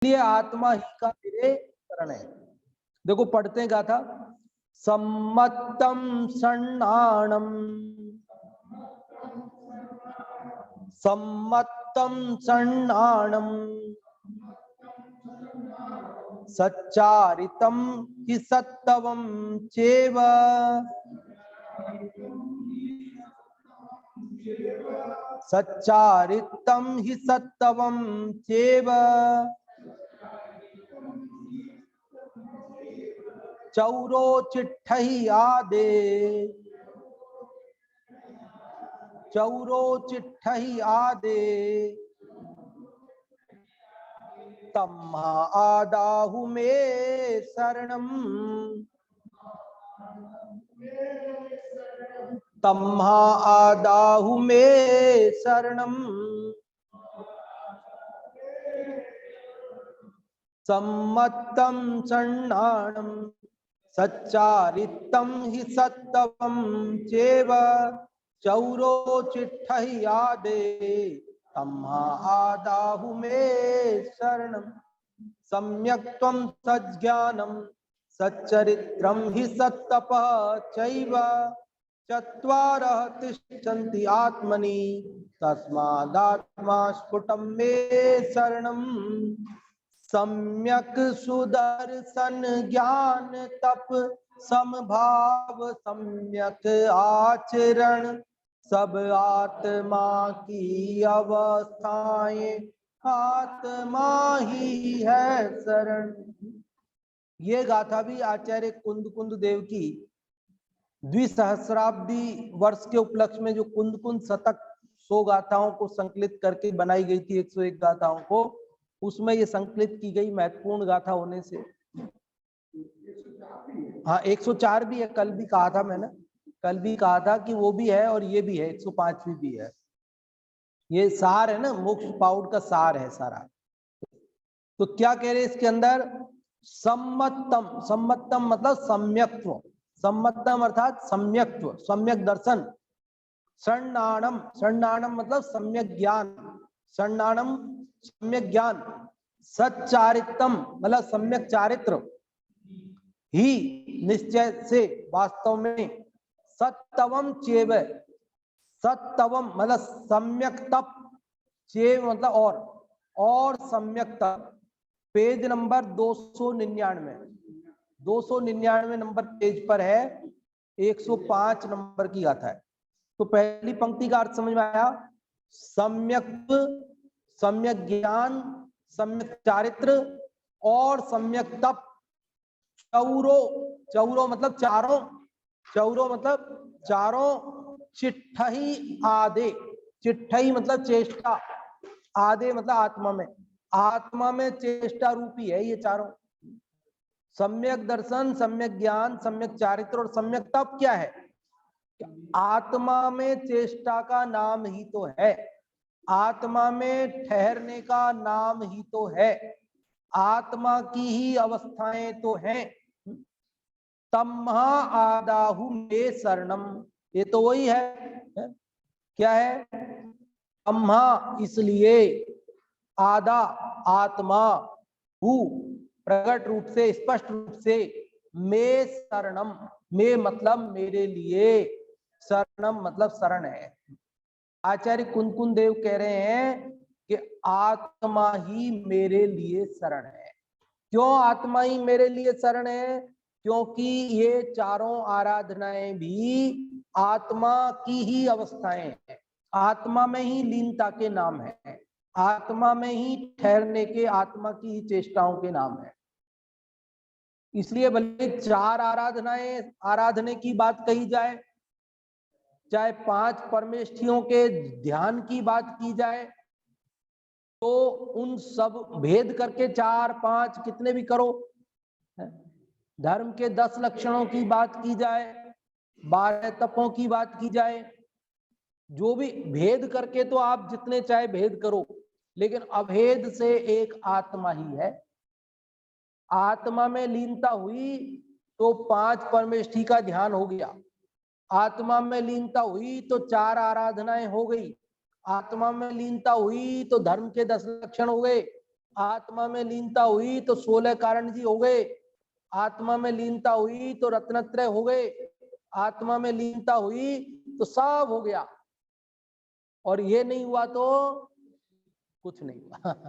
इसलिए आत्मा ही का मेरे शरण है। देखो पढ़ते हैं गाथा। सम्मतम शरणाणम, सम्मतम शरणाणम, सच्चारितम हि सत्तवम चेव, सच्चारितम हि सत्तवम चेव, चौरो चिट्ठही आदे, चौरो चिट्ठही आदे, तम्हा आदाहु मे शरणम, तम्हा आदाहु मे शरणम, सम्मतम शरणाणम, सच्चारितम हि सत्तवम चेव, चौरो चिट्ठही आदे, तम्हा आदाहु मे शरणम, सम्यक्त्वं सज्ञानम, सच्चरित्रम हि सत्तपः चैव, चत्वारः तिष्ठन्ति आत्मनि, तस्मादात्मा स्फुटं मे शरणम, सम्यक सुदर्शन ज्ञान तप समभाव सम्यक आचरण, सब आत्मा की अवस्थाएं, आत्मा ही है शरण। ये गाथा भी आचार्य कुंद कुंद देव की द्विसहस्राब्दी वर्ष के उपलक्ष्य में जो कुंद कुंद शतक 100 गाथाओं को संकलित करके बनाई गई थी, 101 गाथाओं को, उसमें ये संकलित की गई महत्वपूर्ण गाथा होने से। हाँ 104 भी है, कल भी कहा था मैंने, कल भी कहा था कि वो भी है और ये भी है, 105वीं भी है। ये सार है ना, मोक्ष पाउड का सार है सारा। तो क्या कह रहे इसके अंदर, सम्मतम, सम्मतम मतलब सम्यक्त्व, सम्मतम अर्थात सम्यक्त्व, सम्यक दर्शन, शरणाणम, शरणाणम मतलब सम्यक ज्ञान, शरणाणम सम्यक ज्ञान, सच्चारित्रम मतलब सम्यक चारित्र, ही निश्चय से वास्तव में, सत्तवम चेव, सत्तवम मतलब सम्यक तप, चेव मतलब और सम्यक तप। पेज नंबर 299, 299 नंबर पेज पर है, 105 नंबर की गाथा है। तो पहली पंक्ति का अर्थ समझ में आया, सम्यक, सम्यक ज्ञान, सम्यक चारित्र और सम्यक तप, चौरो, चौरो मतलब चारों, चौरो मतलब चारों, चिट्ठही आदे, चिट्ठही मतलब चेष्टा, आदे मतलब आत्मा में, आत्मा में चेष्टा रूपी है ये चारों। सम्यक दर्शन, सम्यक ज्ञान, सम्यक चारित्र और सम्यक तप क्या है, आत्मा में चेष्टा का नाम ही तो है, आत्मा में ठहरने का नाम ही तो है, आत्मा की ही अवस्थाएं तो हैं। तम्हा आदाहु मे शरणम, ये तो वही है, क्या है, तम्हा इसलिए, आदा आत्मा, हु प्रकट रूप से, स्पष्ट रूप से, मे शरणम, मे मतलब मेरे लिए, शरणम मतलब शरण है। आचार्य कुंद कुंद देव कह रहे हैं कि आत्मा ही मेरे लिए शरण है। क्यों आत्मा ही मेरे लिए शरण है, क्योंकि ये चारों आराधनाएं भी आत्मा की ही अवस्थाएं हैं, आत्मा में ही लीनता के नाम है, आत्मा में ही ठहरने के, आत्मा की ही चेष्टाओं के नाम है। इसलिए भले 4 आराधनाएं, आराधने की बात कही जाए, चाहे 5 परमेष्ठियों के ध्यान की बात की जाए, तो उन सब भेद करके 4 5 कितने भी करो, धर्म के 10 लक्षणों की बात की जाए, 12 तपों की बात की जाए, जो भी भेद करके तो आप जितने चाहे भेद करो, लेकिन अभेद से एक आत्मा ही है। आत्मा में लीनता हुई तो 5 परमेष्ठी का ध्यान हो गया, आत्मा में लीनता हुई तो 4 आराधनाएं हो गई, आत्मा में लीनता हुई तो धर्म के 10 लक्षण हो गए, आत्मा में लीनता हुई तो 16 कारण जी हो गए, आत्मा में लीनता हुई तो रत्नत्रय हो गए, आत्मा में लीनता हुई तो सब हो गया, और ये नहीं हुआ तो कुछ नहीं हुआ।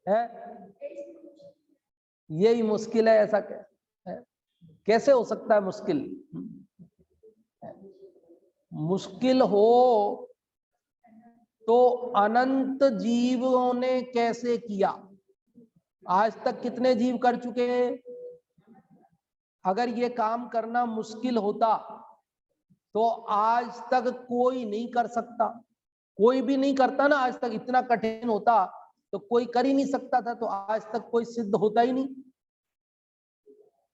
है, यही मुश्किल है। ऐसा कैसे हो सकता है मुश्किल? मुश्किल हो तो अनंत जीवों ने कैसे किया? आज तक कितने जीव कर चुके हैं? अगर ये काम करना मुश्किल होता तो आज तक कोई नहीं कर सकता, कोई भी नहीं करता ना। आज तक इतना कठिन होता तो कोई कर ही नहीं सकता था, तो आज तक कोई सिद्ध होता ही नहीं।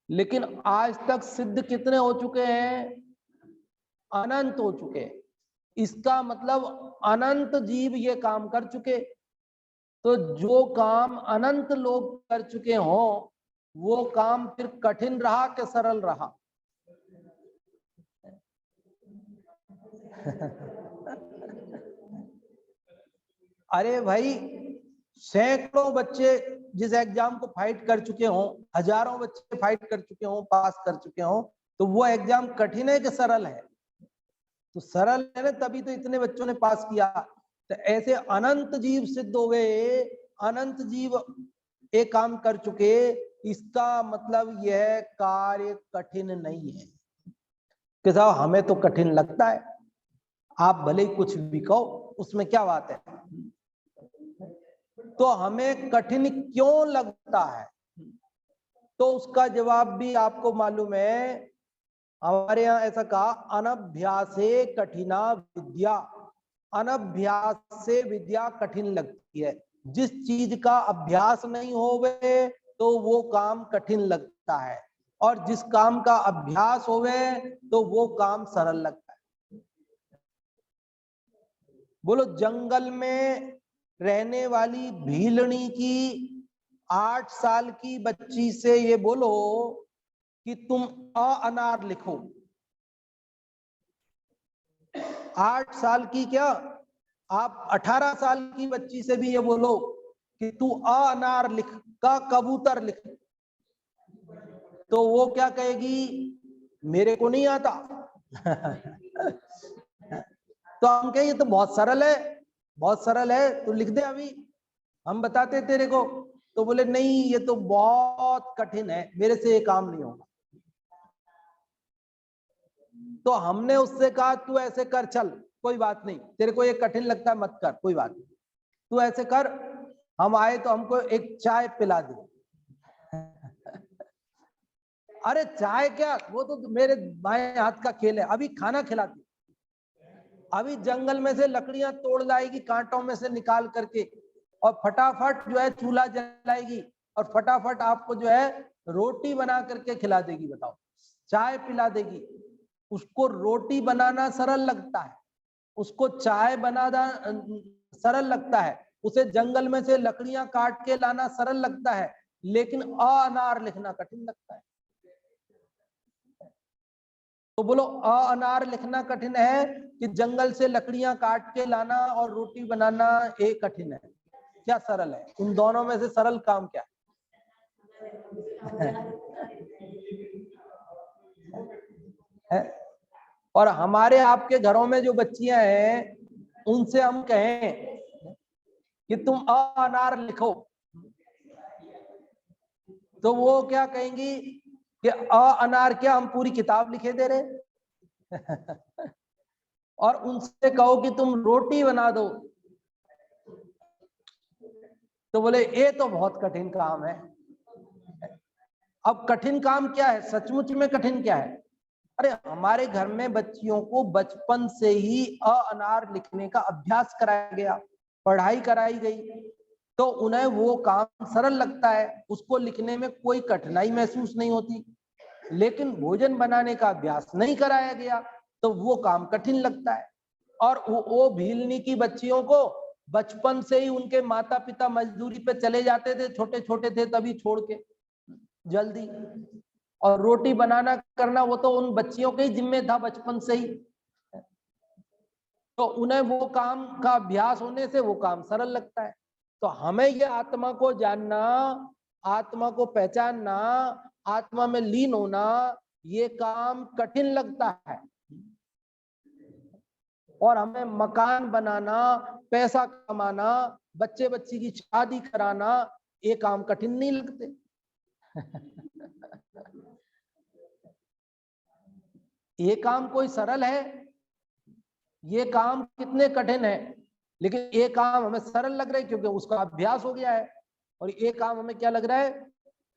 लेकिन आज तक सिद्ध कितने हो चुके हैं? अनंत हो चुके हैं। इसका मतलब अनंत जीव ये काम कर चुके। तो जो काम अनंत लोग कर चुके हों वो काम फिर कठिन रहा कि सरल रहा? अरे भाई, सैकड़ों बच्चे जिस एग्जाम को फाइट कर चुके हों, हजारों बच्चे फाइट कर चुके हों, पास कर चुके हों, तो वो एग्जाम कठिन है कि सरल है? तो सरल है ना, तभी तो इतने बच्चों ने पास किया। तो ऐसे अनंत जीव सिद्ध हो गए, अनंत जीव एक काम कर चुके। इसका मतलब यह कार्य कठिन नहीं है कि साहब हमें तो कठिन लगता है। आप भले ही कुछ भी कहो, उसमें क्या बात है? तो हमें कठिन क्यों लगता है? तो उसका जवाब भी आपको मालूम है। हमारे यहाँ ऐसा कहा, अनभ्यासे कठिना विद्या। अनभ्यास से विद्या कठिन लगती है। जिस चीज का अभ्यास नहीं होवे तो वो काम कठिन लगता है, और जिस काम का अभ्यास होवे तो वो काम सरल लगता है। बोलो, जंगल में रहने वाली भीलनी की 8 साल की बच्ची से ये बोलो कि तुम अनार लिखो। 8 साल की क्या, आप 18 साल की बच्ची से भी ये बोलो कि तू अनार लिख, का कबूतर लिख, तो वो क्या कहेगी? मेरे को नहीं आता। तो हम कहें ये तो बहुत सरल है, बहुत सरल है, तू लिख दे, अभी हम बताते तेरे को। तो बोले नहीं, ये तो बहुत कठिन है, मेरे से ये काम नहीं होगा। तो हमने उससे कहा तू ऐसे कर, चल कोई बात नहीं, तेरे को ये कठिन लगता है, मत कर, कोई बात नहीं, तू ऐसे कर, हम आए तो हमको एक चाय पिला दे। अरे चाय क्या, वो तो मेरे बाएं हाथ का खेल है, अभी खाना खिलाती, अभी जंगल में से लकड़ियां तोड़ लाएगी कांटों में से निकाल करके, और फटाफट जो है चूल्हा जलाएगी, और फटाफट आपको जो है रोटी बना करके खिला देगी। बताओ, चाय पिला देगी। उसको रोटी बनाना सरल लगता है, उसको चाय बनाना सरल लगता है, उसे जंगल में से लकड़ियां काट के लाना सरल लगता है, लेकिन अनार लिखना कठिन लगता है। तो बोलो, अनार लिखना कठिन है कि जंगल से लकड़ियां काट के लाना और रोटी बनाना एक कठिन है? क्या सरल है? उन दोनों में से सरल काम क्या है? और हमारे आपके घरों में जो बच्चियां हैं, उनसे हम कहें कि तुम अनार लिखो, तो वो क्या कहेंगी कि अनार क्या, हम पूरी किताब लिखे दे रहे? और उनसे कहो कि तुम रोटी बना दो, तो बोले ये तो बहुत कठिन काम है। अब कठिन काम क्या है? सचमुच में कठिन क्या है? अरे हमारे घर में बच्चियों को बचपन से ही अनार लिखने का अभ्यास कराया गया, पढ़ाई कराई गई, तो उन्हें वो काम सरल लगता है, उसको लिखने में कोई कठिनाई महसूस नहीं होती। लेकिन भोजन बनाने का अभ्यास नहीं कराया गया तो वो काम कठिन लगता है। और वो भीलनी की बच्चियों को बचपन से ही उनके माता पिता मजदूरी पे चले जाते थे, छोटे छोटे थे तभी छोड़ के जल्दी, और रोटी बनाना करना वो तो उन बच्चियों के ही जिम्मे था बचपन से ही, तो उन्हें वो काम का अभ्यास होने से वो काम सरल लगता है। तो हमें ये आत्मा को जानना, आत्मा को पहचानना, आत्मा में लीन होना, ये काम कठिन लगता है। और हमें मकान बनाना, पैसा कमाना, बच्चे बच्ची की शादी कराना, ये काम कठिन नहीं लगते। ये काम कोई सरल है? ये काम कितने कठिन है, लेकिन ये काम हमें सरल लग रहा है क्योंकि उसका अभ्यास हो गया है। और ये काम हमें क्या लग रहा है?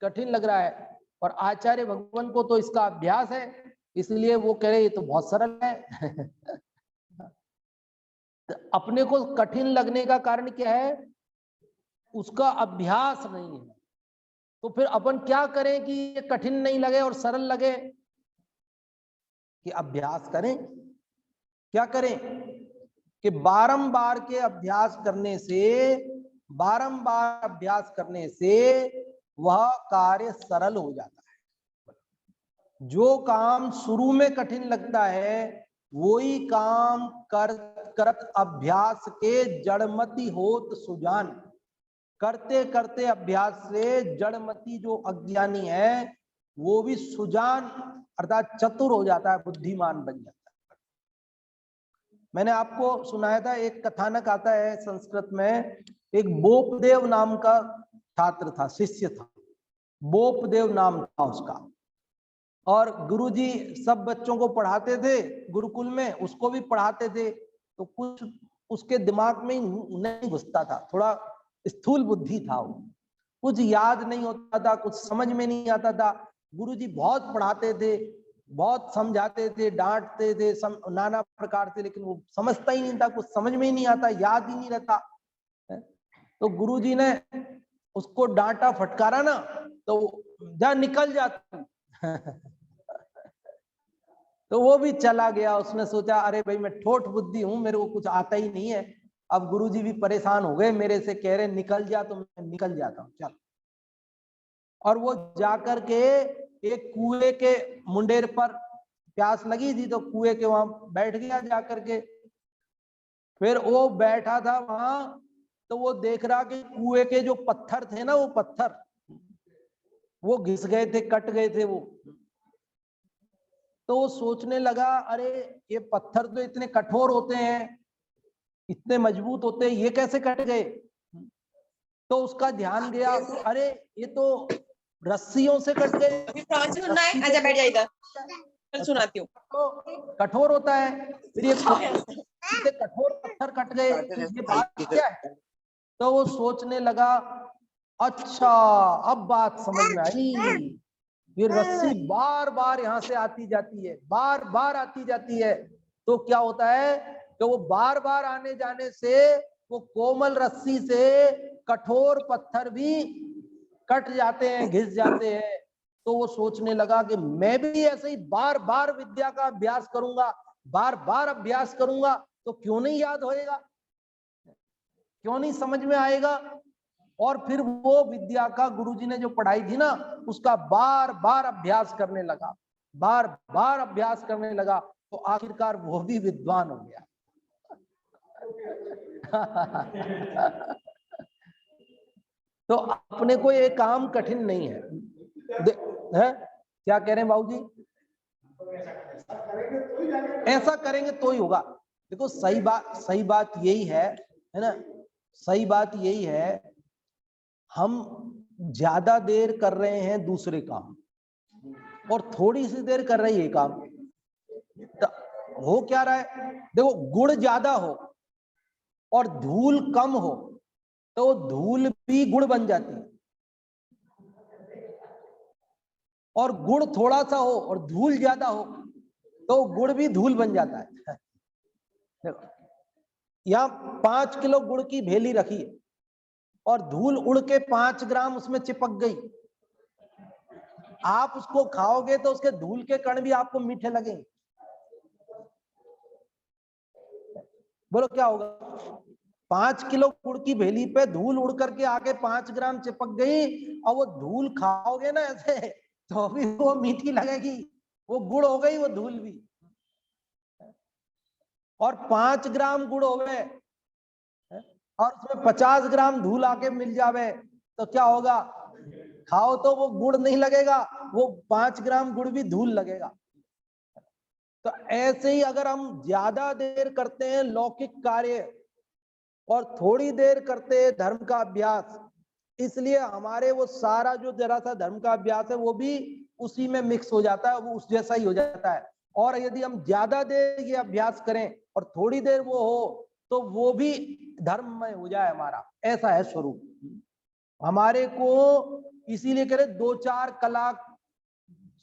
कठिन लग रहा है। और आचार्य भगवान को तो इसका अभ्यास है, इसलिए वो कह रहे ये तो बहुत सरल है। अपने को कठिन लगने का कारण क्या है? उसका अभ्यास नहीं है। तो फिर अपन क्या करें कि ये कठिन नहीं लगे और सरल लगे? कि अभ्यास करें। क्या करें? कि बारंबार के अभ्यास करने से, बारंबार अभ्यास करने से वह कार्य सरल हो जाता है। जो काम शुरू में कठिन लगता है, वही काम करत अभ्यास के जड़मति होत सुजान। करते करते अभ्यास से जड़मति जो अज्ञानी है वो भी सुजान अर्थात चतुर हो जाता है, बुद्धिमान बन जाता है। मैंने आपको सुनाया था, एक कथानक आता है संस्कृत में। एक बोपदेव नाम का छात्र था, शिष्य था, बोपदेव नाम था उसका। और गुरुजी सब बच्चों को पढ़ाते थे गुरुकुल में, उसको भी पढ़ाते थे। तो कुछ उसके दिमाग में नहीं घुसता था, थोड़ा स्थूल बुद्धि था वो, कुछ याद नहीं होता था, कुछ समझ में नहीं आता था। गुरुजी बहुत पढ़ाते थे, बहुत समझाते थे, डांटते थे नाना प्रकार से, लेकिन वो समझता ही नहीं था, कुछ समझ में ही नहीं आता, याद ही नहीं रहता। तो गुरुजी ने उसको डांटा फटकारा ना, तो जा निकल जाता। तो वो भी चला गया। उसने सोचा अरे भाई मैं ठोठ बुद्धि हूं, मेरे को कुछ आता ही नहीं है। अब गुरुजी भी परेशान हो गए, मेरे से कह रहे निकल जा, तो मैं निकल जाता हूँ, चल। और वो जाकर के एक कुएं के मुंडेर पर, प्यास लगी थी तो कुएं के वहां बैठ गया जाकर के। फिर वो बैठा था वहां, तो वो देख रहा कि कुएं के जो पत्थर थे ना, वो पत्थर वो घिस गए थे, कट गए थे वो। तो वो सोचने लगा अरे ये पत्थर तो इतने कठोर होते हैं, इतने मजबूत होते हैं, ये कैसे कट गए? तो उसका ध्यान गया, अरे ये तो रस्सियों से कट गए। सुनना है? आजा बैठ जा इधर, कल सुनाती हूँ। तो कठोर होता है, फिर ये कठोर पत्थर कट गए, तो ये बात क्या है? तो वो सोचने लगा, अच्छा अब बात समझ में आई। ये रस्सी बार बार यहाँ से आती जाती है, बार बार आती जाती है। तो क्या होता है कि वो बार बार आने जाने से वो कोमल रस्सी से कठोर पत्थर भी कट जाते हैं, घिस जाते हैं। तो वो सोचने लगा कि मैं भी ऐसे ही बार बार विद्या का अभ्यास करूंगा, बार बार अभ्यास करूंगा, तो क्यों नहीं याद होएगा, क्यों नहीं समझ में आएगा। और फिर वो विद्या का गुरुजी ने जो पढ़ाई थी ना, उसका बार बार अभ्यास करने लगा, बार बार अभ्यास करने लगा। तो आखिरकार वो भी विद्वान हो गया। तो अपने को ये काम कठिन नहीं है, है? क्या कह रहे हैं बाबूजी? ऐसा करेंगे तो ही होगा। देखो सही बात यही है ना? सही बात यही है, हम ज्यादा देर कर रहे हैं दूसरे काम और थोड़ी सी देर कर रहे हैं ये काम। तो हो क्या रहा है? देखो गुण ज्यादा हो और धूल कम हो तो धूल भी गुण बन जाती है, और गुण थोड़ा सा हो और धूल ज्यादा हो तो गुड़ भी धूल बन जाता है। देखो यहाँ 5 किलो गुड़ की भेली रखी है और धूल उड़ के 5 ग्राम उसमें चिपक गई। आप उसको खाओगे तो उसके धूल के कण भी आपको मीठे लगेंगे। बोलो क्या होगा? 5 किलो गुड़ की भेली पे धूल उड़ करके आके 5 ग्राम चिपक गई, और वो धूल खाओगे ना ऐसे तो भी वो मीठी लगेगी, वो गुड़ हो गई, वो धूल भी। और 5 ग्राम गुड़ हो गए और उसमें 50 ग्राम धूल आके मिल जावे तो क्या होगा? खाओ तो वो गुड़ नहीं लगेगा, वो 5 ग्राम गुड़ भी धूल लगेगा। तो ऐसे ही अगर हम ज्यादा देर करते हैं लौकिक कार्य और थोड़ी देर करते हैं धर्म का अभ्यास, इसलिए हमारे वो सारा जो जरा सा धर्म का अभ्यास है वो भी उसी में मिक्स हो जाता है, वो उस जैसा ही हो जाता है। और यदि हम ज्यादा देर ये अभ्यास करें और थोड़ी देर वो हो तो वो भी धर्म में हो जाए हमारा, ऐसा है स्वरूप हमारे को। इसीलिए कह रहे 2-4 कलाक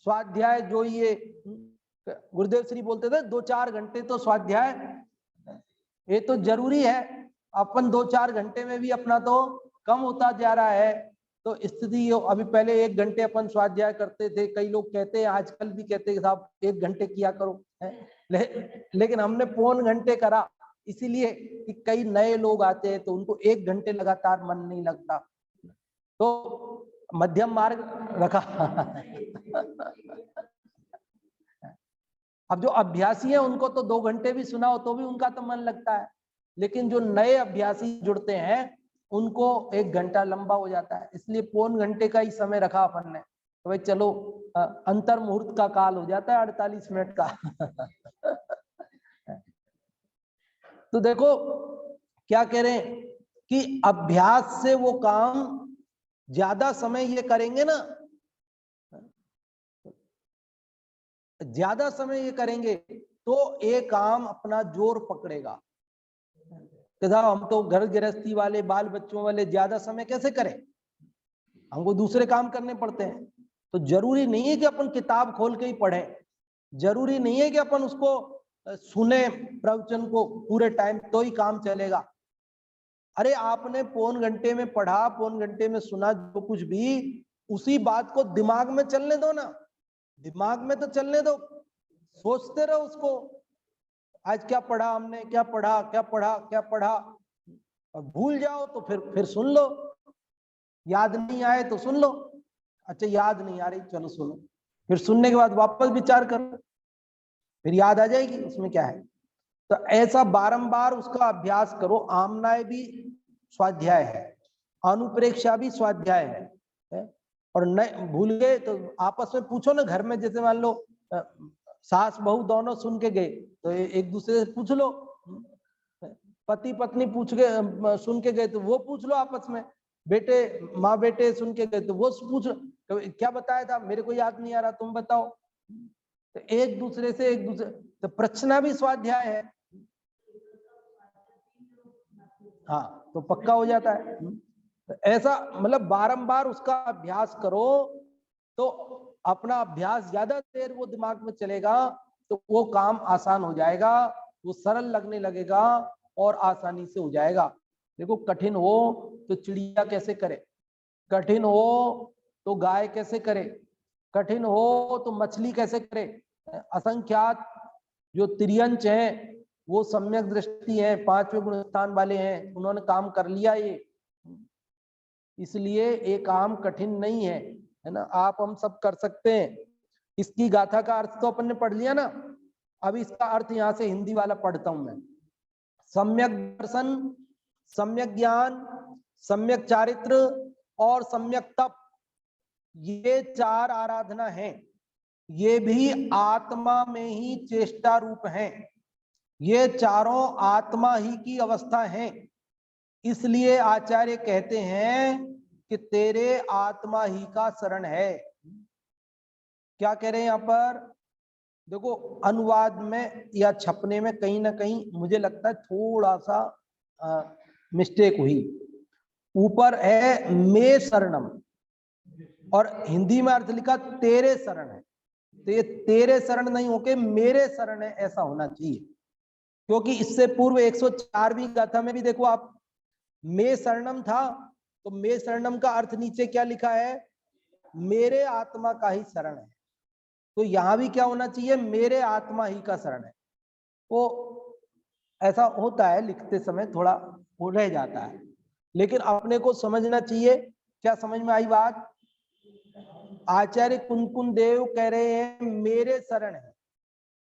स्वाध्याय जो ये गुरुदेव श्री बोलते थे 2-4 घंटे तो स्वाध्याय ये तो जरूरी है। अपन 2-4 घंटे में भी अपना तो कम होता जा रहा है। तो स्थिति अभी पहले 1 घंटे अपन स्वाध्याय करते थे, कई लोग कहते हैं आजकल भी कहते हैं साहब 1 घंटे किया करो लेकिन हमने 1.25 घंटे करा, इसीलिए कि कई नए लोग आते हैं तो उनको 1 घंटे लगातार मन नहीं लगता, तो मध्यम मार्ग रखा अब जो अभ्यासी है उनको तो 2 घंटे भी सुनाओ तो भी उनका तो मन लगता है, लेकिन जो नए अभ्यासी जुड़ते हैं उनको 1 घंटा लंबा हो जाता है। इसलिए 1.25 घंटे का ही समय रखा अपन ने, तो भाई चलो अंतर मुहूर्त का काल हो जाता है 48 मिनट का तो देखो क्या कह रहे हैं कि अभ्यास से वो काम ज्यादा समय ये करेंगे ना, ज्यादा समय ये करेंगे तो ये काम अपना जोर पकड़ेगा। तो हम तो घर गृहस्थी वाले बाल बच्चों वाले ज्यादा समय कैसे करें, हमको दूसरे काम करने पड़ते हैं। तो जरूरी नहीं है कि अपन किताब खोल के ही पढ़ें, जरूरी नहीं है कि अपन उसको सुने प्रवचन को पूरे टाइम तो ही काम चलेगा। अरे आपने 1.25 घंटे में पढ़ा, 1.25 घंटे में सुना, जो कुछ भी उसी बात को दिमाग में चलने दो ना, दिमाग में तो चलने दो, सोचते रहो उसको, आज क्या पढ़ा हमने, क्या पढ़ा क्या पढ़ा क्या पढ़ा, और भूल जाओ तो फिर सुन लो, याद नहीं आए तो सुन लो, अच्छा याद नहीं आ रही चलो सुनो, फिर सुनने के बाद वापस विचार करो, फिर याद आ जाएगी, उसमें क्या है। तो ऐसा बारंबार उसका अभ्यास करो। आमनाय भी स्वाध्याय है, अनुप्रेक्षा भी स्वाध्याय है? और न भूल गए तो आपस में पूछो ना, घर में जैसे मान लो सास बहू दोनों सुन के गए तो एक दूसरे से पूछ लो, पति पत्नी पूछ के सुन के गए तो वो पूछ लो आपस में, बेटे माँ बेटे सुन के गए तो वो पूछ लो, क्या बताया था मेरे को याद नहीं आ रहा तुम बताओ। तो एक दूसरे से एक दूसरे तो प्रश्न भी स्वाध्याय है, हाँ तो पक्का हो जाता है। तो ऐसा मतलब बारंबार उसका अभ्यास करो तो अपना अभ्यास ज्यादा देर वो दिमाग में चलेगा तो वो काम आसान हो जाएगा, वो सरल लगने लगेगा और आसानी से हो जाएगा। देखो कठिन हो तो चिड़िया कैसे करे, कठिन हो तो गाय कैसे करे, कठिन हो तो मछली कैसे करे। असंख्यात जो तिर्यंच हैं वो सम्यक दृष्टि है, 5वें गुण स्थान वाले हैं, उन्होंने काम कर लिया ये, इसलिए ये काम कठिन नहीं है ना, आप हम सब कर सकते हैं। इसकी गाथा का अर्थ तो अपन ने पढ़ लिया ना, अब इसका अर्थ यहाँ से हिंदी वाला पढ़ता हूं मैं। सम्यक दर्शन, सम्यक ज्ञान, सम्यक चारित्र और सम्यक तप, ये 4 आराधना हैं, ये भी आत्मा में ही चेष्टा रूप हैं, ये चारों आत्मा ही की अवस्था है। इसलिए आचार्य कहते हैं कि तेरे आत्मा ही का शरण है। क्या कह रहे हैं यहाँ पर, देखो अनुवाद में या छपने में कहीं ना कहीं मुझे लगता है थोड़ा सा मिस्टेक हुई, ऊपर है मे शरणम और हिंदी में अर्थ लिखा तेरे शरण है, तो ये तेरे शरण नहीं होके मेरे शरण है ऐसा होना चाहिए, क्योंकि इससे पूर्व 104वीं गाथा में भी देखो आप मे शरणम था, तो मे शरणम का अर्थ नीचे क्या लिखा है, मेरे आत्मा का ही शरण है, तो यहां भी क्या होना चाहिए, मेरे आत्मा ही का शरण है। वो ऐसा होता है लिखते समय थोड़ा वो रह जाता है, लेकिन अपने को समझना चाहिए। क्या समझ में आई बात, आचार्य कुंकुन देव कह रहे हैं मेरे शरण है,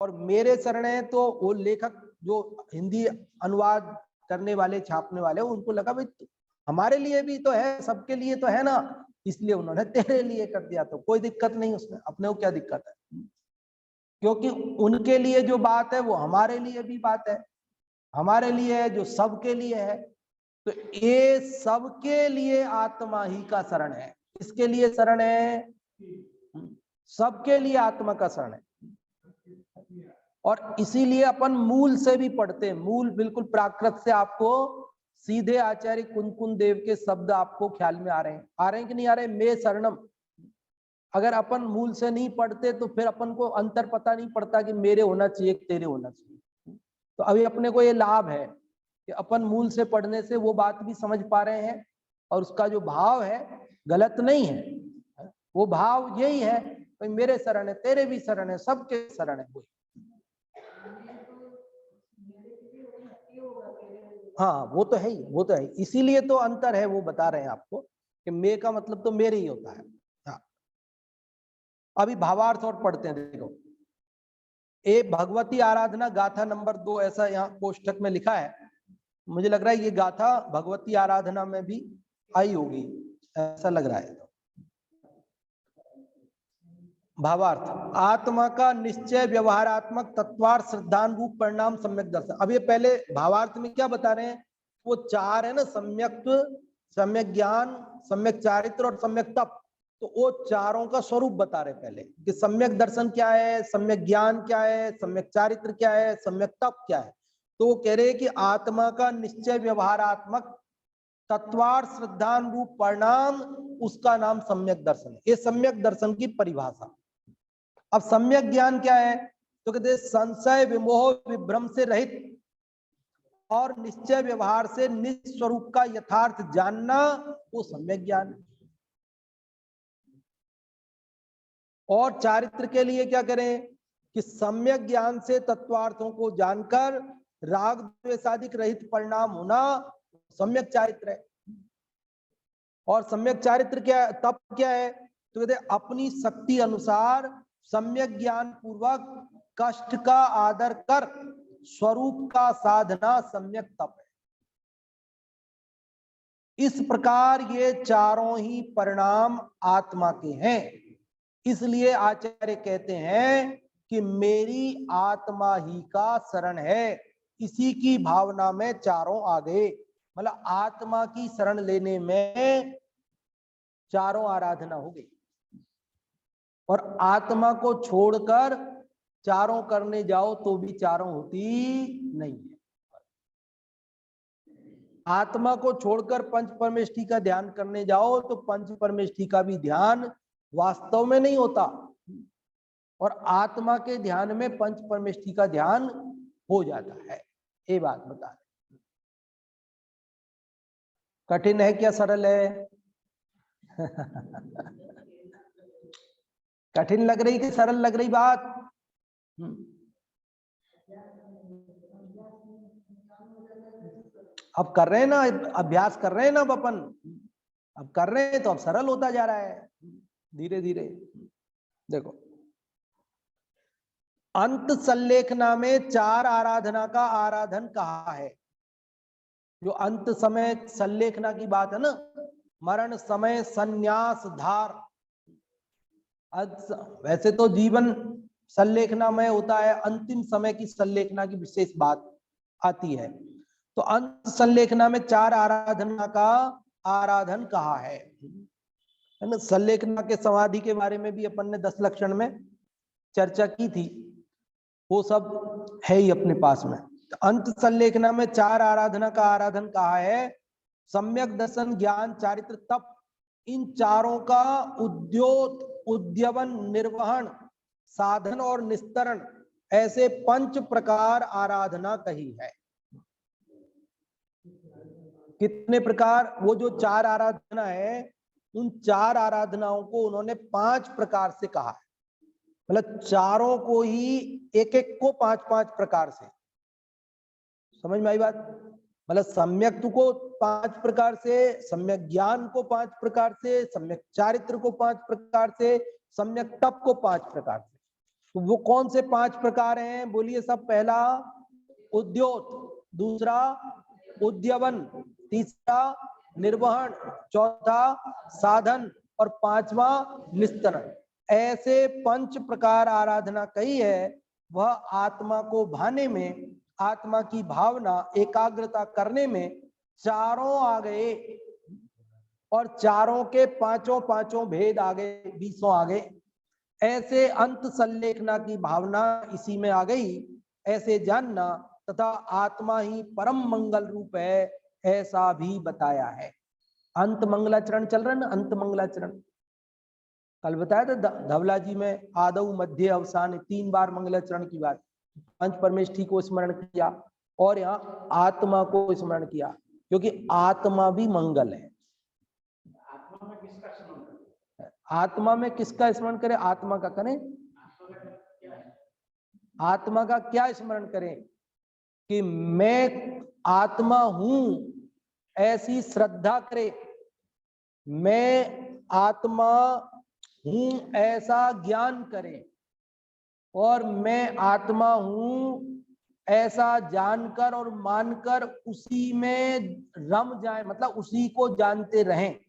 और मेरे शरण है तो वो लेखक जो हिंदी अनुवाद करने वाले, छापने वाले, उनको लगा भाई हमारे लिए भी तो है, सबके लिए तो है ना, इसलिए उन्होंने तेरे लिए कर दिया। तो कोई दिक्कत नहीं उसमें, अपने को क्या दिक्कत है, क्योंकि उनके लिए जो बात है वो हमारे लिए भी बात है, हमारे लिए है जो सबके लिए है। तो ये सबके लिए आत्मा ही का शरण है। किसके लिए शरण है? सबके लिए आत्मा का शरण है। और इसीलिए अपन मूल से भी पढ़ते हैं, मूल बिल्कुल प्राकृत से आपको सीधे आचार्य कुंकुन देव के शब्द आपको ख्याल में आ रहे हैं कि नहीं आ रहे? मे शरणम। अगर अपन मूल से नहीं पढ़ते तो फिर अपन को अंतर पता नहीं पड़ता कि मेरे होना चाहिए, तेरे होना चाहिए। तो अभी अपने को ये लाभ है कि अपन मूल से पढ़ने से वो बात भी समझ पा रहे हैं, और उसका जो भाव है गलत नहीं है, वो भाव यही है भाई मेरे शरण है, तेरे भी शरण है, सबके शरण है। हाँ वो तो है ही, वो तो है, इसीलिए तो अंतर है, वो बता रहे हैं आपको कि मे का मतलब तो मेरे ही होता है। हाँ, अभी भावार्थ और पढ़ते हैं, देखो। ए भगवती आराधना गाथा नंबर 2, ऐसा यहाँ कोष्ठक में लिखा है। मुझे लग रहा है ये गाथा भगवती आराधना में भी आई होगी, ऐसा लग रहा है। भावार्थ, आत्मा का निश्चय व्यवहारात्मक तत्वार्थ श्रद्धानुभूत परिणाम सम्यक दर्शन। अब ये पहले भावार्थ में क्या बता रहे हैं? वो चार है ना, सम्यक, सम्यक ज्ञान, सम्यक चारित्र और सम्यक तप। तो वो चारों का स्वरूप बता रहे पहले कि सम्यक दर्शन क्या है, सम्यक ज्ञान क्या है, सम्यक चारित्र क्या है, सम्यक तप क्या है। तो वो कह रहे हैं कि आत्मा का निश्चय व्यवहारात्मक तत्वार्थ श्रद्धानुभूत परिणाम, उसका नाम सम्यक दर्शन है। ये सम्यक दर्शन की परिभाषा। अब सम्यक ज्ञान क्या है? तो कहते संशय विमोह विभ्रम से रहित और निश्चय व्यवहार से निस्वरूप का यथार्थ जानना, वो सम्यक ज्ञान है। और चारित्र के लिए क्या करें कि सम्यक ज्ञान से तत्वार्थों को जानकर राग द्वेषादिक रहित परिणाम होना सम्यक चारित्र है। और सम्यक चारित्र क्या, तप क्या है? तो कहते अपनी शक्ति अनुसार सम्यक ज्ञान पूर्वक कष्ट का आदर कर स्वरूप का साधना सम्यक तप है। इस प्रकार ये चारों ही परिणाम आत्मा के हैं। इसलिए आचार्य कहते हैं कि मेरी आत्मा ही का शरण है। इसी की भावना में चारों आ गए, मतलब आत्मा की शरण लेने में चारों आराधना हो गई। और आत्मा को छोड़कर चारों करने जाओ तो भी चारों होती नहीं है। आत्मा को छोड़कर पंच परमेष्ठी का ध्यान करने जाओ तो पंच परमेष्ठी का भी ध्यान वास्तव में नहीं होता, और आत्मा के ध्यान में पंच परमेष्ठी का ध्यान हो जाता है। ये बात बता रहे। कठिन है क्या सरल है? कठिन लग रही कि सरल लग रही बात? अब कर रहे हैं ना, अभ्यास कर रहे हैं ना अब अपन, अब कर रहे हैं तो अब सरल होता जा रहा है धीरे धीरे। देखो, अंत संलेखना में चार आराधना का आराधन कहा है। जो अंत समय संलेखना की बात है ना, मरण समय संन्यास धार। वैसे तो जीवन संलेखना में होता है, अंतिम समय की संलेखना की विशेष बात आती है। तो अंत संलेखना में चार आराधना का आराधन कहा है ना। संलेखना के समाधि के बारे में भी अपन ने 10 लक्षण में चर्चा की थी, वो सब है ही अपने पास में। तो अंत संलेखना में चार आराधना का आराधन कहा है। सम्यक दर्शन, ज्ञान, चारित्र, तप, इन चारों का उद्यवन, निर्वहन, साधन और निस्तरण, ऐसे 5 प्रकार आराधना कही है। कितने प्रकार? वो जो 4 आराधना है, उन 4 आराधनाओं को उन्होंने 5 प्रकार से कहा है। मतलब चारों को ही एक एक को 5-5 प्रकार से। समझ में आई बात? मतलब सम्यक को 5 प्रकार से, सम्यक ज्ञान को 5 प्रकार से, सम्यक चारित्र को 5 प्रकार से, सम्यक तप को 5 प्रकार से। तो वो कौन से 5 प्रकार हैं? बोलिए सब। पहला उद्योत, दूसरा उद्यवन, तीसरा निर्वहन, चौथा साधन और पांचवा निस्तरण। ऐसे 5 प्रकार आराधना कही है। वह आत्मा को भाने में, आत्मा की भावना एकाग्रता करने में चारों आ गए, और चारों के पांचों भेद आ गए, 20 आ गए। ऐसे अंत संलेखना की भावना इसी में आ गई, ऐसे जानना, तथा आत्मा ही परम मंगल रूप है, ऐसा भी बताया है। अंत मंगलाचरण चल रहा है ना, अंत मंगलाचरण कल बताया था धवला जी में, आदौ मध्य अवसान, 3 बार मंगलाचरण की बात। पंच परमेष्ठी को स्मरण किया और यहाँ आत्मा को स्मरण किया, क्योंकि आत्मा भी मंगल है। आत्मा में किसका स्मरण करें? आत्मा का करें। आत्मा का क्या स्मरण करें? कि मैं आत्मा हूं ऐसी श्रद्धा करे, मैं आत्मा हूं ऐसा ज्ञान करे, और मैं आत्मा हूं ऐसा जानकर और मानकर उसी में रम जाए, मतलब उसी को जानते रहें,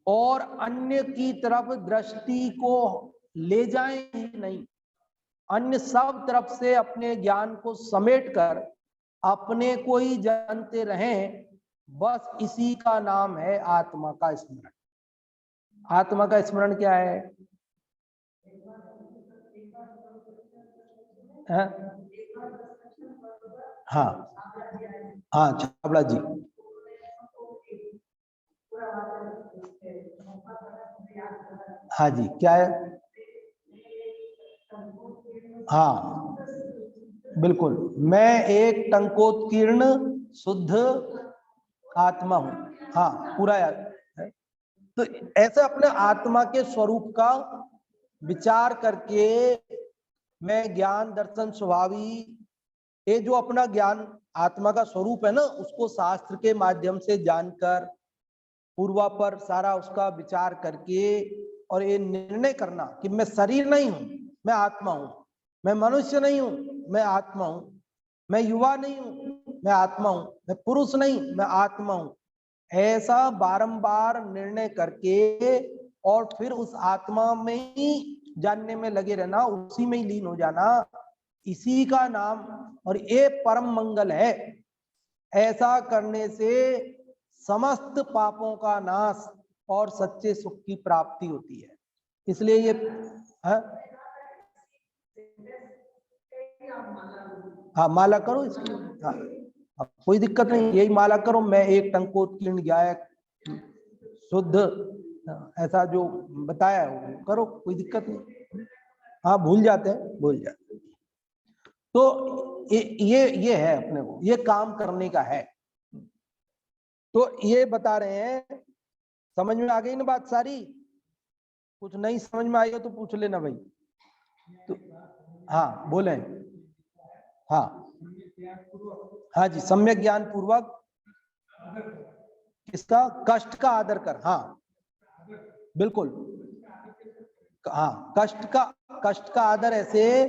और अन्य की तरफ दृष्टि को ले जाएं ही नहीं, अन्य सब तरफ से अपने ज्ञान को समेटकर अपने को ही जानते रहें। बस इसी का नाम है आत्मा का स्मरण। आत्मा का स्मरण क्या है? हाँ हाँ, छाबड़ा जी। हाँ जी, क्या है? हाँ बिल्कुल, मैं एक टंकोत्कीर्ण शुद्ध आत्मा हूं। हाँ पूरा याद है। तो ऐसे अपने आत्मा के स्वरूप का विचार करके मैं ज्ञान दर्शन स्वभावी, ये जो अपना ज्ञान आत्मा का स्वरूप है ना, उसको शास्त्र के माध्यम से जानकर पूर्वापर सारा उसका विचार करके, और ये निर्णय करना कि मैं शरीर नहीं हूं, मैं आत्मा हूं, मैं मनुष्य नहीं हूं, मैं आत्मा हूं, मैं युवा नहीं हूं, मैं आत्मा हूं, मैं पुरुष नहीं, मैं आत्मा हूं, ऐसा बारंबार निर्णय करके और फिर उस आत्मा में ही जानने में लगे रहना, उसी में ही लीन हो जाना, इसी का नाम और ये परम मंगल है। ऐसा करने से समस्त पापों का नाश और सच्चे सुख की प्राप्ति होती है। इसलिए ये हाँ माला करो इसकी। हाँ कोई दिक्कत नहीं, यही माला करो, मैं एक टंकोत्कीर्ण गायक शुद्ध, ऐसा जो बताया है करो, कोई दिक्कत नहीं। हाँ भूल जाते हैं, भूल जाते हैं। तो ये है, अपने को ये काम करने का है। तो ये बता रहे हैं, समझ में आ गई ना बात सारी? कुछ नहीं समझ में आई हो तो पूछ लेना भाई। तो हाँ बोले। हाँ हाँ जी, सम्यक ज्ञान पूर्वक किसका? कष्ट का आदर कर। हाँ बिल्कुल, हाँ कष्ट का आदर ऐसे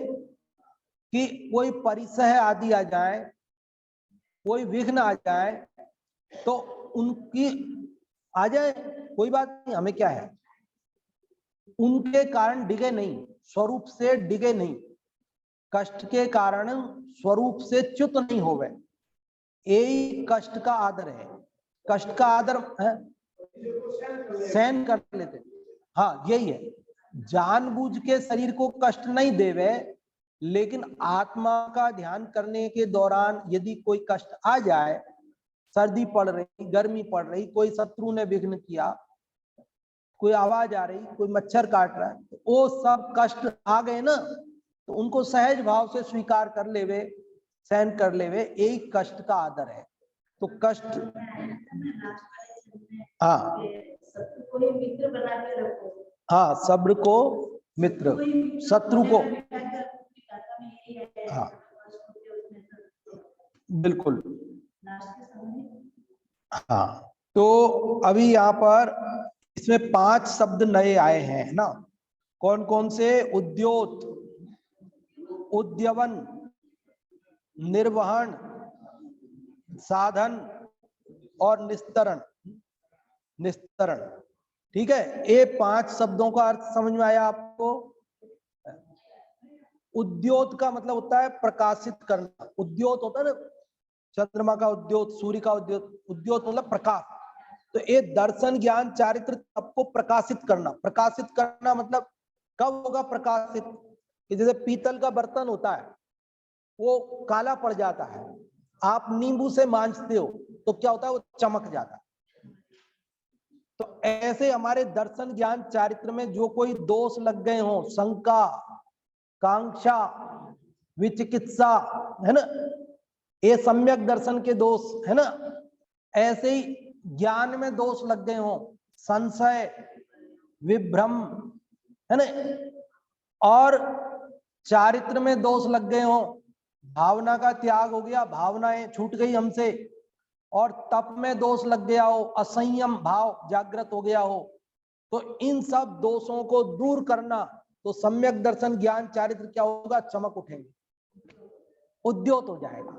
कि कोई परिसह आदि आ जाए, कोई विघ्न आ जाए तो उनकी आ जाए, कोई बात नहीं, हमें क्या है, उनके कारण डिगे नहीं, स्वरूप से डिगे नहीं, कष्ट के कारण स्वरूप से च्युत नहीं होवे, यही कष्ट का आदर है। कष्ट का आदर है सहन कर लेते। हाँ यही है, जानबूझ के शरीर को कष्ट नहीं देवे, लेकिन आत्मा का ध्यान करने के दौरान यदि कोई कष्ट आ जाए, सर्दी पड़ रही, गर्मी पड़ रही, कोई शत्रु ने विघ्न किया, कोई आवाज आ रही, कोई मच्छर काट रहा है, तो वो सब कष्ट आ गए ना, तो उनको सहज भाव से स्वीकार कर लेवे, सहन कर लेवे, यही कष्ट का आदर है। तो कष्ट, हाँ हाँ, सब्र को मित्र, शत्रु को, हाँ बिल्कुल। हाँ तो अभी यहाँ पर इसमें 5 शब्द नए आए हैं ना, कौन कौन से? उद्योत, उद्यवन, निर्वहन, साधन और निस्तरण। निस्तरण, ठीक है। ये 5 शब्दों का अर्थ समझ में आया आपको। उद्योत का मतलब होता है प्रकाशित करना। उद्योत होता है ना, चंद्रमा का उद्योत, सूर्य का उद्योत। उद्योत मतलब प्रकाश। तो ये दर्शन ज्ञान चारित्र तप को प्रकाशित करना। प्रकाशित करना मतलब कब होगा प्रकाशित? कि जैसे पीतल का बर्तन होता है, वो काला पड़ जाता है, आप नींबू से मांजते हो तो क्या होता है, वो चमक जाता है। तो ऐसे हमारे दर्शन ज्ञान चारित्र में जो कोई दोष लग गए हो, शंका, कांक्षा, विचिकित्सा, है ना, ये सम्यक दर्शन के दोष है ना। ऐसे ही ज्ञान में दोष लग गए हो, संशय, विभ्रम, है ना, और चारित्र में दोष लग गए हो, भावना का त्याग हो गया, भावनाएं छूट गई हमसे, और तप में दोष लग गया हो, असंयम भाव जागृत हो गया हो, तो इन सब दोषों को दूर करना, तो सम्यक दर्शन ज्ञान चारित्र क्या होगा, चमक उठेंगे, उद्योत हो जाएगा।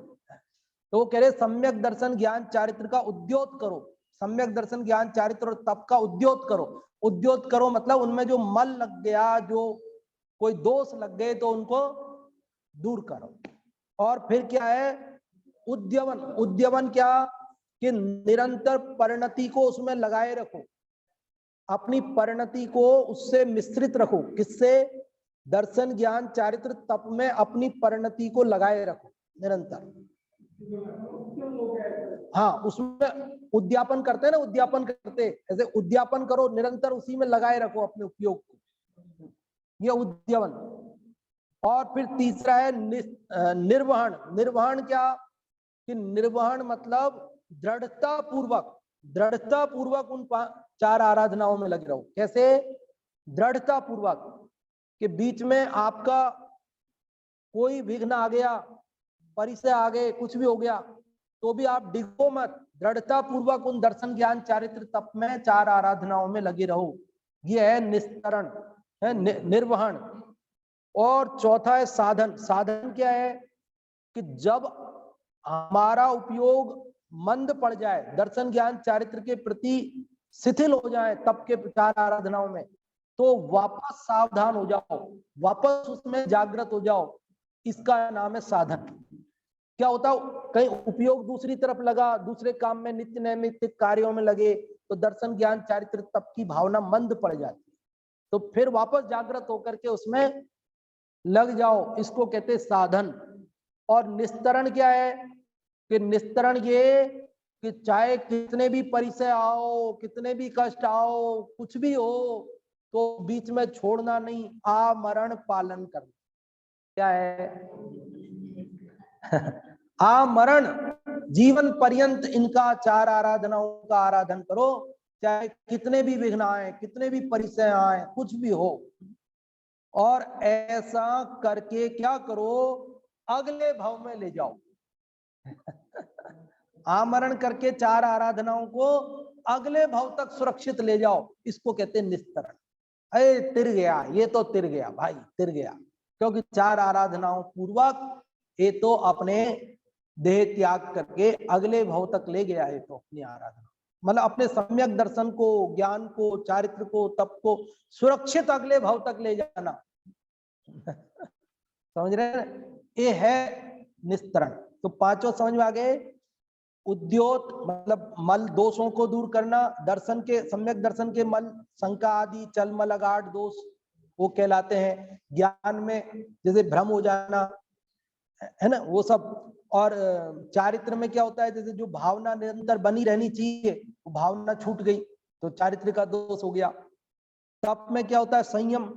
तो वो कह रहे सम्यक दर्शन ज्ञान चारित्र का उद्योत करो। सम्यक दर्शन ज्ञान चारित्र और तप का उद्योत करो। उद्योत करो मतलब उनमें जो मल लग गया, जो कोई दोष लग गए, तो उनको दूर करो। और फिर क्या है, उद्यमन। उद्यमन क्या, कि निरंतर परिणति को उसमें लगाए रखो, अपनी परिणति को उससे मिश्रित रखो। किससे? दर्शन ज्ञान चारित्र तप में अपनी परिणति को लगाए रखो निरंतर। हाँ, उसमें उद्यापन करते हैं ना, उद्यापन करते, ऐसे उद्यापन करो, निरंतर उसी में लगाए रखो अपने उपयोग को, यह उद्यमन। और फिर तीसरा है निर्वहन। निर्वहन क्या, कि निर्वहन मतलब दृढ़ता पूर्वक, दृढ़ता पूर्वक उन 4 आराधनाओं में लगे रहो। कैसे? दृढ़ता पूर्वक, कि बीच में आपका कोई विघ्न आ गया, परिचय आ गए, कुछ भी हो गया, तो भी आप डिगो मत, दृढ़ता पूर्वक उन दर्शन ज्ञान चारित्र तप में 4 आराधनाओं में लगे रहो। यह है निस्तरण, है निर्वहन। और चौथा है साधन। साधन क्या है, कि जब हमारा उपयोग मंद पड़ जाए, दर्शन ज्ञान चारित्र के प्रति शिथिल हो जाए तप के 4 आराधनाओं में, तो वापस सावधान हो जाओ, वापस उसमें जागृत हो जाओ, इसका नाम है साधन। क्या होता है, कहीं उपयोग दूसरी तरफ लगा, दूसरे काम में, नित्य नैमित्तिक कार्यों में लगे, तो दर्शन ज्ञान चारित्र तप की भावना मंद पड़ जाती है, तो फिर वापस जागृत होकर के उसमें लग जाओ, इसको कहते हैं साधन। और निस्तरण क्या है, कि निस्तरण ये कि चाहे कितने भी परिचय आओ, कितने भी कष्ट आओ, कुछ भी हो, तो बीच में छोड़ना नहीं, आमरण पालन करना। क्या है? आमरण, जीवन पर्यंत इनका 4 आराधनाओं का आराधन करो, चाहे कितने भी विघ्न आए, कितने भी परिचय आए, कुछ भी हो। और ऐसा करके क्या करो, अगले भाव में ले जाओ। आमरण करके 4 आराधनाओं को अगले भाव तक सुरक्षित ले जाओ, इसको कहते हैं निस्तरण। अरे तिर गया, ये तो तिर गया भाई, तिर गया, क्योंकि 4 आराधनाओं पूर्वक ये तो अपने देह त्याग करके अगले भाव तक ले गया है, तो अपनी आराधना मतलब अपने सम्यक दर्शन को, ज्ञान को, चारित्र को, तप को सुरक्षित अगले भाव तक ले जाना। समझ रहे हैं? ये है निस्तरण। तो 5 समझ में आ गए। उद्योत मतलब मल दोषों को दूर करना, दर्शन के, सम्यक दर्शन के मल, शंका आदि, चल मल अगाढ़ दोष, वो कहलाते हैं। ज्ञान में जैसे भ्रम हो जाना, है ना, वो सब। और चारित्र में क्या होता है, जैसे जो भावना निरंतर बनी रहनी चाहिए, वो भावना छूट गई, तो चारित्र का दोष हो गया। तप में क्या होता है, संयम,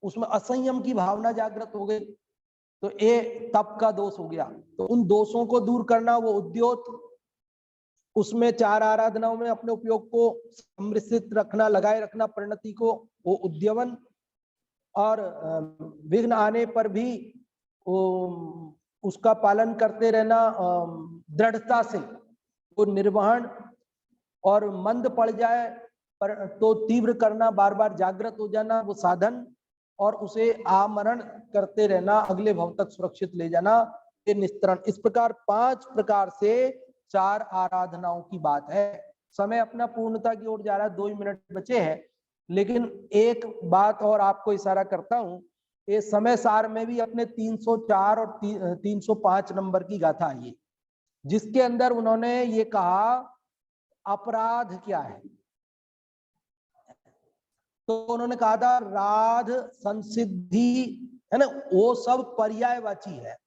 उसमें असंयम की भावना जागृत हो गई, तो ये तप का दोष हो गया। तो उन दोषों को दूर करना, वो उद्योत। उसमें 4 आराधनाओं में अपने उपयोग को समृद्धित रखना, लगाए रखना परिणति को, वो उद्यमन। और विघ्न आने पर भी उसका पालन करते रहना दृढ़ता से, वो निर्वहन। और मंद पड़ जाए पर तो तीव्र करना, बार बार जागृत हो जाना, वो साधन। और उसे आमरण करते रहना, अगले भाव तक सुरक्षित ले जाना, ये निस्तरण। इस प्रकार 5 प्रकार से 4 आराधनाओं की बात है। समय अपना पूर्णता की ओर जा रहा है, 2 मिनट बचे हैं, लेकिन एक बात और आपको इशारा करता हूं, ये समय सार में भी अपने 304 और 305 नंबर की गाथा आई है, जिसके अंदर उन्होंने ये कहा अपराध क्या है। तो उन्होंने कहा था राध, संसिद्धि, है ना, वो सब पर्यायवाची है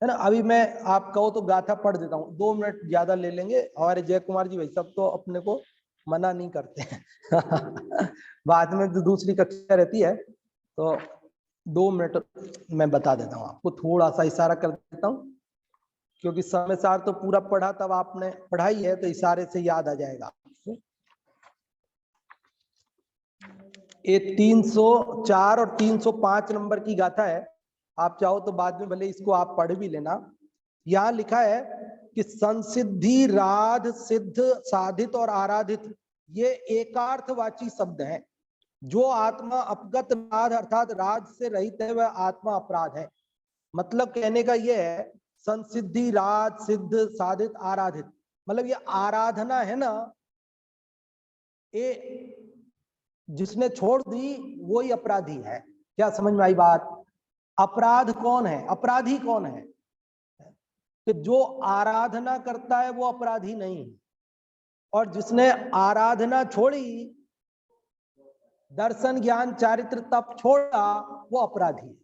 ना। अभी मैं आप कहो तो गाथा पढ़ देता हूँ, 2 मिनट ज्यादा ले लेंगे। हमारे जय कुमार जी भाई सब तो अपने को मना नहीं करते हैं बाद में तो दूसरी कक्षा रहती है, तो 2 मिनट मैं बता देता हूँ आपको, थोड़ा सा इशारा कर देता हूँ, क्योंकि समय सार तो पूरा पढ़ा तब आपने पढ़ाई है, तो इशारे से याद आ जाएगा। ये 304 और 305 नंबर की गाथा है। आप चाहो तो बाद में भले इसको आप पढ़ भी लेना। यहाँ लिखा है कि संसिद्धि, राध, सिद्ध, साधित और आराधित ये एकार्थवाची शब्द हैं। जो आत्मा अपगत राध अर्थात राज से रहित है वह आत्मा अपराध है। मतलब कहने का यह है, संसिद्धि, राज, सिद्ध, साधित, आराधित, मतलब ये आराधना है ना, ये जिसने छोड़ दी वही अपराधी है। क्या समझ में आई बात? अपराध कौन है, अपराधी कौन है? कि जो आराधना करता है वो अपराधी नहीं है, और जिसने आराधना छोड़ी, दर्शन, ज्ञान, चारित्र, तप छोड़ा, वो अपराधी है।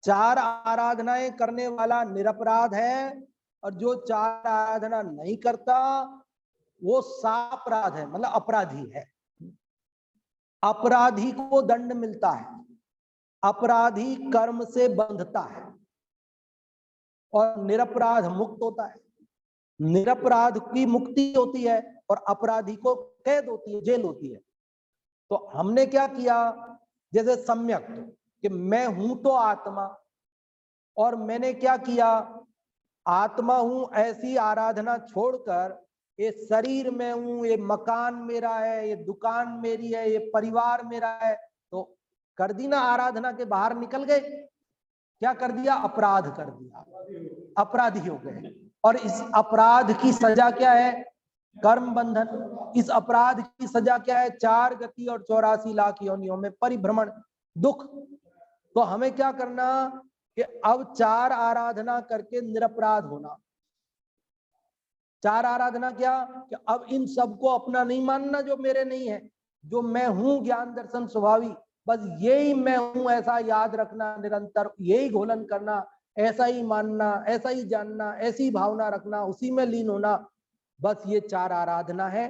4 आराधनाएं करने वाला निरपराध है, और जो 4 आराधना नहीं करता वो सापराध है, मतलब अपराधी है। अपराधी को दंड मिलता है, अपराधी कर्म से बंधता है, और निरपराध मुक्त होता है। निरपराध की मुक्ति होती है और अपराधी को कैद होती है, जेल होती है। तो हमने क्या किया, जैसे सम्यक कि मैं हूं तो आत्मा, और मैंने क्या किया, आत्मा हूं ऐसी आराधना छोड़कर ये शरीर में हूं, ये मकान मेरा है, ये दुकान मेरी है, ये परिवार मेरा है, तो कर दी ना आराधना के बाहर निकल गए। क्या कर दिया? अपराध कर दिया, अपराधी हो गए। और इस अपराध की सजा क्या है? कर्म बंधन। इस अपराध की सजा क्या है? 4 गति और 84 लाख योनियों में परिभ्रमण, दुख। तो हमें क्या करना कि अब 4 आराधना करके निरपराध होना। 4 आराधना क्या कि अब इन सबको अपना नहीं मानना जो मेरे नहीं है, जो मैं हूं ज्ञान दर्शन स्वभावी, बस यही मैं हूं ऐसा याद रखना, निरंतर यही घोलन करना, ऐसा ही मानना, ऐसा ही जानना, ऐसी भावना रखना, उसी में लीन होना। बस ये 4 आराधना है,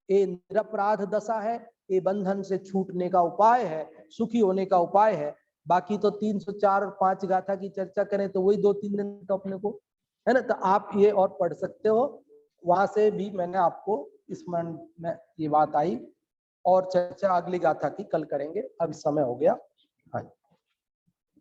ये निरपराध दशा है, ये बंधन से छूटने का उपाय है, सुखी होने का उपाय है। बाकी तो 304 और 5 गाथा की चर्चा करें तो वही 2-3 दिन तो अपने को है ना, तो आप ये और पढ़ सकते हो। वहां से भी मैंने आपको इस मन में ये बात आई, और चर्चा अगली गाथा की कल करेंगे, अब समय हो गया। हाँ।